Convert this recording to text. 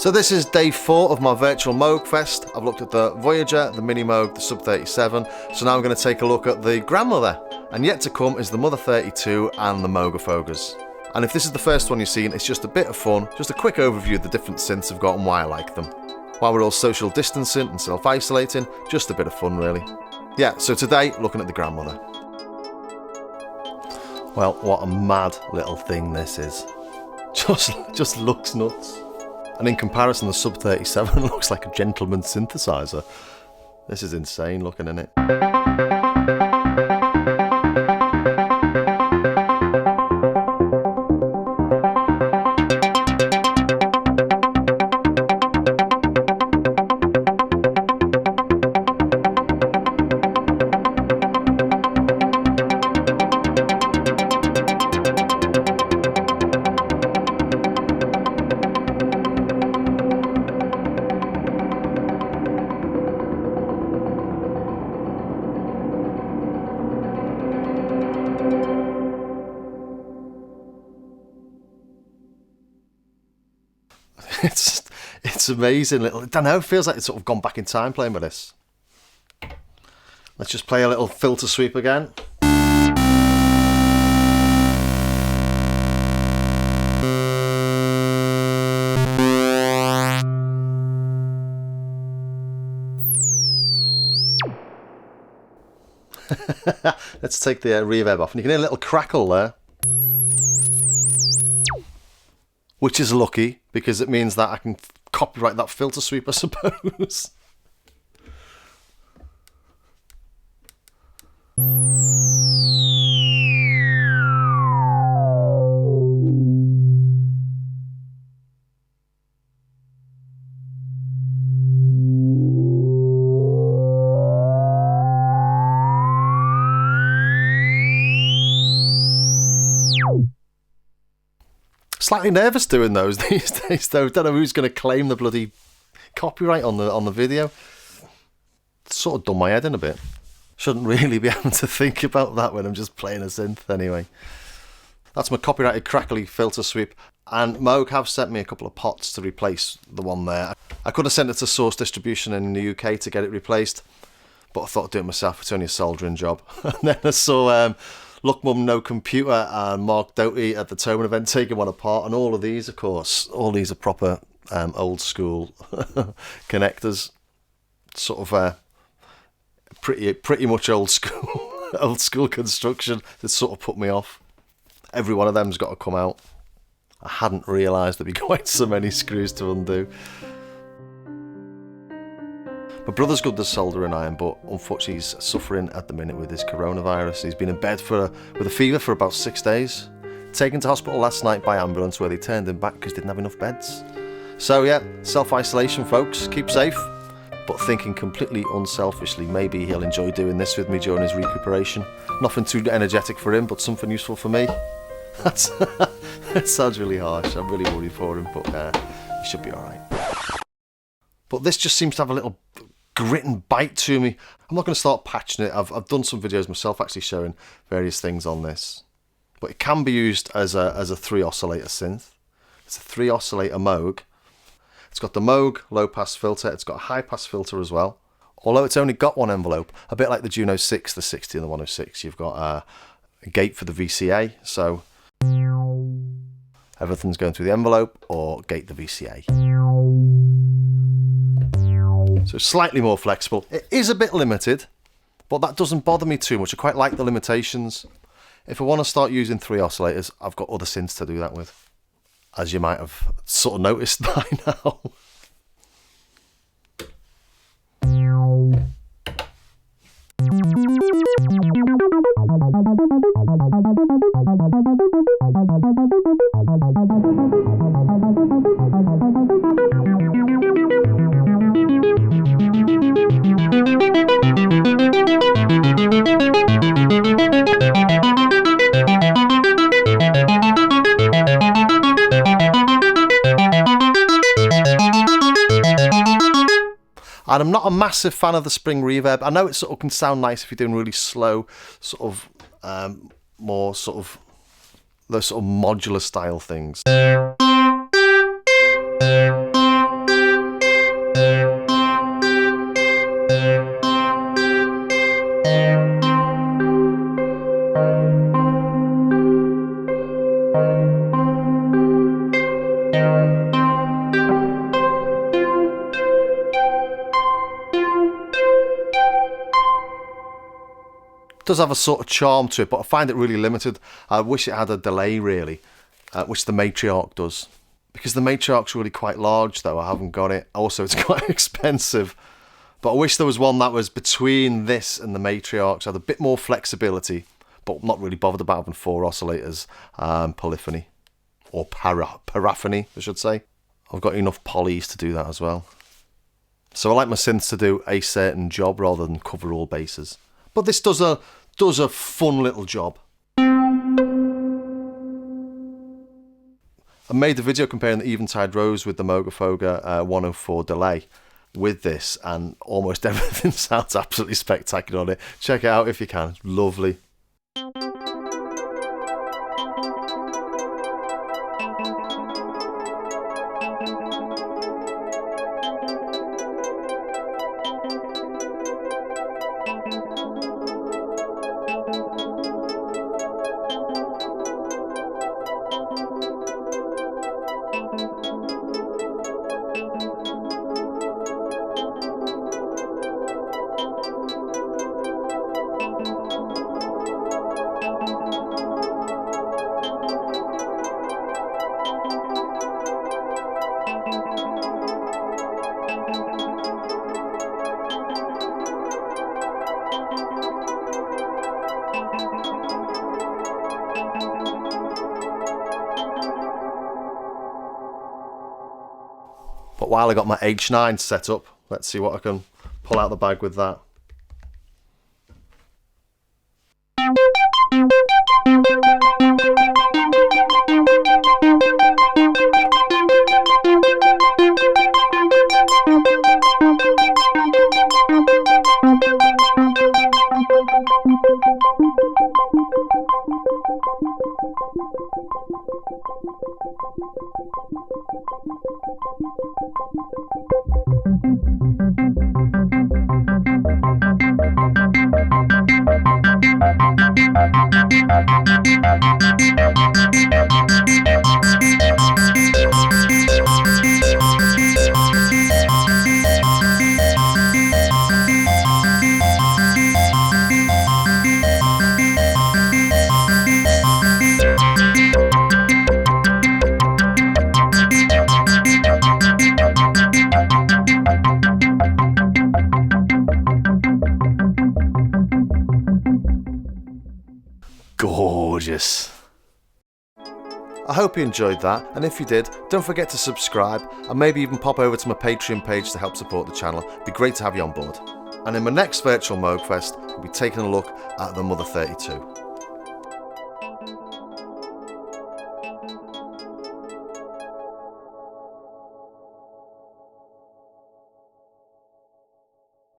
So this is day 4 of my virtual Moogfest. I've looked at the Voyager, the Mini Moog, the Sub 37, so now I'm going to take a look at the Grandmother. And yet to come is the Mother 32 and the Moogafogas. And if this is the first one you've seen, it's just a bit of fun, just a quick overview of the different synths I've got and why I like them. While we're all social distancing and self-isolating, just a bit of fun really. Yeah, so today, looking at the Grandmother. Well, what a mad little thing this is. Just looks nuts. And in comparison, the Sub 37 looks like a gentleman synthesizer. This is insane looking, isn't it? It's amazing. I don't know, it feels like it's sort of gone back in time playing with this. Let's just play a little filter sweep again. Let's take the reverb off, and you can hear a little crackle there. Which is lucky, because it means that I can copyright that filter sweep, I suppose. Slightly nervous doing those these days, though. Don't know who's going to claim the bloody copyright on the video. It's sort of done my head in a bit. Shouldn't really be having to think about that when I'm just playing a synth anyway. That's my copyrighted crackly filter sweep. And Moog have sent me a couple of pots to replace the one there. I could have sent it to Source Distribution in the UK to get it replaced, but I thought I'd do it myself. It's only a soldering job. And then I saw Look Mum No Computer and Mark Doty at the Toman event taking one apart, and all of these, of course, all these are proper old school connectors, sort of pretty much old school construction. That sort of put me off. Every one of them's got to come out. I hadn't realised there'd be quite so many screws to undo. My brother's good at soldering iron, but unfortunately he's suffering at the minute with his coronavirus. He's been in bed with a fever for about 6 days. Taken to hospital last night by ambulance, where they turned him back because they didn't have enough beds. So yeah, self-isolation folks, keep safe. But thinking completely unselfishly, maybe he'll enjoy doing this with me during his recuperation. Nothing too energetic for him, but something useful for me. That sounds really harsh. I'm really worried for him, but he should be alright. But this just seems to have a little grit and bite to me. I'm not going to start patching it. I've done some videos myself actually showing various things on this. But it can be used as a 3 oscillator synth. It's a 3 oscillator Moog. It's got the Moog low pass filter. It's got a high pass filter as well. Although it's only got one envelope, a bit like the Juno 6, the 60 and the 106. You've got a gate for the VCA, so everything's going through the envelope or gate the VCA. So slightly more flexible. It is a bit limited, but that doesn't bother me too much. I quite like the limitations. If I want to start using 3 oscillators, I've got other synths to do that with, as you might have sort of noticed by now. And I'm not a massive fan of the spring reverb. I know it sort of can sound nice if you're doing really slow, sort of more sort of those sort of modular style things. It does have a sort of charm to it, but I find it really limited. I wish it had a delay really, which the Matriarch does. Because the Matriarch's really quite large though, I haven't got it. Also, it's quite expensive. But I wish there was one that was between this and the Matriarch, so had a bit more flexibility, but not really bothered about having 4 oscillators, polyphony, or paraphony, I should say. I've got enough polys to do that as well. So I like my synths to do a certain job rather than cover all bases. But this does a fun little job. I made the video comparing the Eventide Rose with the Moog 104 delay with this, and almost everything sounds absolutely spectacular on it. Check it out if you can, it's lovely. But while I got my H9 set up, let's see what I can pull out the bag with that. Gorgeous. I hope you enjoyed that, and if you did, don't forget to subscribe and maybe even pop over to my Patreon page to help support the channel. It'd be great to have you on board. And in my next virtual Moogfest, we'll be taking a look at the Mother 32.